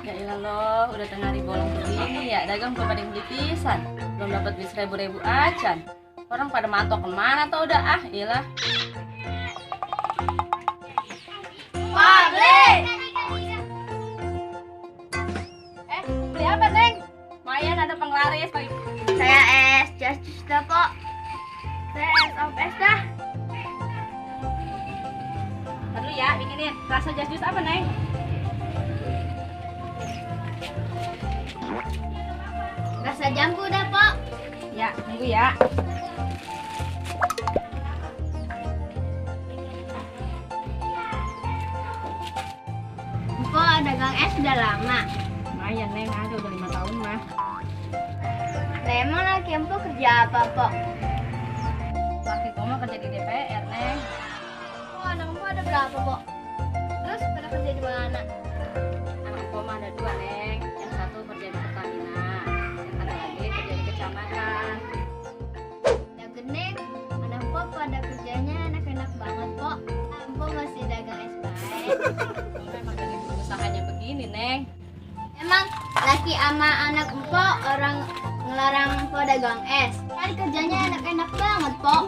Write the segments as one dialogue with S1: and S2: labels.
S1: Ya ilah loh, udah tengah hari bolong begini ya, dagang belum ada yang beli pisan. Belum dapat duit 1.000 acan. Orang pada matok kemana tuh udah ilah.
S2: Pabli!
S1: Beli apa Neng? Mayan ada penglaris pagi.
S2: Saya es jus dah, Pok. Saya es dah.
S1: Dulu ya, bikinin rasa jus apa Neng?
S2: Rasa jambu dah, Pok.
S1: Ya, tunggu ya.
S2: Pok, dagang es udah lama.
S1: Lumayan Neng, ada udah 5 tahun mah.
S2: Emang laki Empok kerja apa, Pok?
S1: Laki kamu kerja di DPR Neng.
S2: Oh, anak Empok ada berapa, Pok? Terus pada kerja di mana?
S1: Anak kamu ada 2 Neng. Yang satu kerja di Pertamina, yang satu lagi kerja di kecamatan.
S2: Udah gede, anak Empok pada kerjanya enak-enak banget, Pok. Empok masih dagang es baik.
S1: Memang dari dulu usahanya begini Neng.
S2: Emang laki ama anak Empok orang ngelarang Empok dagang es. Kan kerjanya enak-enak banget, Pok.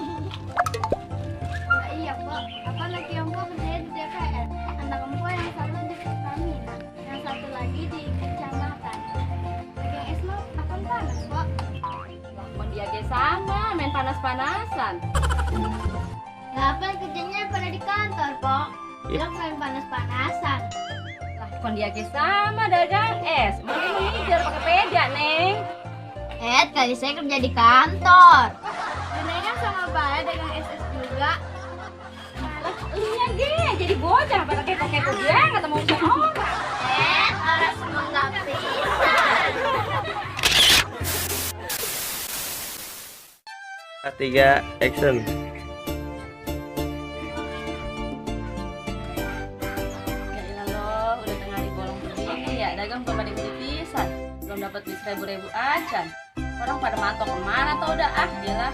S2: Nah, iya, Pok. Apa laki Empok kerjanya di DPR? Anak Empok yang satu di Pertamina, yang satu lagi di kecamatan. Dagang es mah akan panas, Pok.
S1: Lakon dia ge sama, main panas-panasan.
S2: Lah, apa kerjanya pada di kantor, Pok? Bilang main panas-panasan.
S1: Lakon dia ge sama dagang es. Mungkin mengejar pakai peda Neng.
S2: Kali saya kerja di kantor. Neneknya sama Pak dagang SS juga.
S1: Lah, iya ge, jadi bocah pada kepo-kepo dia ketemu sama orang.
S2: Orang semua nggak bisa.
S3: 3 action.
S1: Ya ilah loh, udah tengah hari bolong begini ya, dagang belum ada yang beli pisan. Belum dapat duit 1.000 acan. Orang pada matok kemana tuh udah ilah.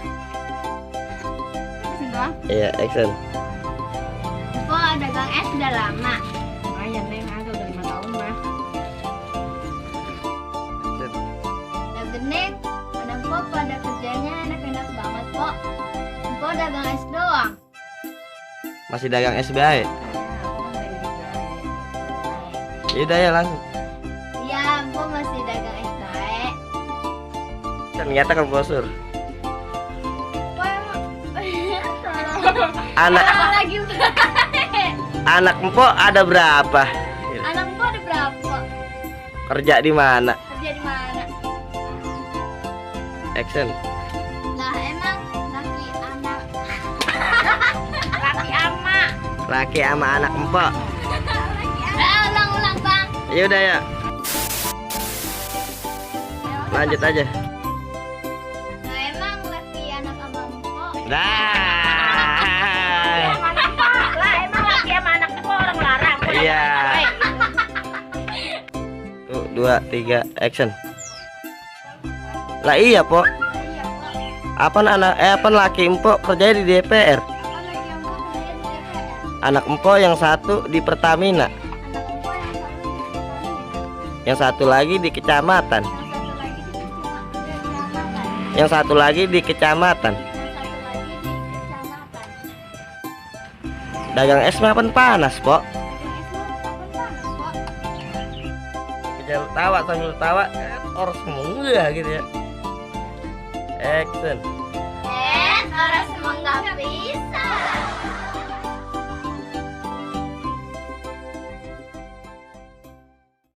S1: Sini doang.
S3: Iya, action.
S2: Kok dagang es udah lama.
S1: Lumayan Neng, ada udah 5 tahun mah.
S3: Action.
S2: Udah gede, anak Pok pada kerjanya enak-enak banget, Pok. Pok dagang es doang.
S3: Masih dagang es baik. Yaudah ya langsung.
S2: Iya, Pok masih dagang es baik.
S3: Ternyata komposer.
S2: Pok emang
S3: Anak
S2: lagi baik.
S3: anak empok ada berapa?
S2: Anak Pok ada berapa?
S3: Kerja di mana?
S2: Kerja di mana?
S3: Action.
S2: Lah emang laki anak laki ama
S3: Laki sama anak empok.
S2: ulang-ulang bang.
S3: Yaudah ya. Lanjut aja.
S2: Lah emang laki anak ama empok.
S3: Dah.
S1: Lah emang laki sama anak itu orang larang.
S3: Iya. 2, 3 action. Lah iya, Pok.
S2: Iya Pok.
S3: Apa laki empok kerja di DPR?
S2: Apa laki empok kerja di DPR?
S3: Anak empok yang satu di Pertamina,
S2: Anak empok yang satu di Pertamina,
S3: yang satu lagi di kecamatan,
S2: yang satu lagi di kecamatan,
S3: yang satu lagi di kecamatan.
S2: yang satu lagi di kecamatan.
S3: Dagang es mah panas, Pok.
S2: Dagang es mah kapan panas, Pok?
S3: Kejar tawa sambil tawa, orang semua gitu ya. Action.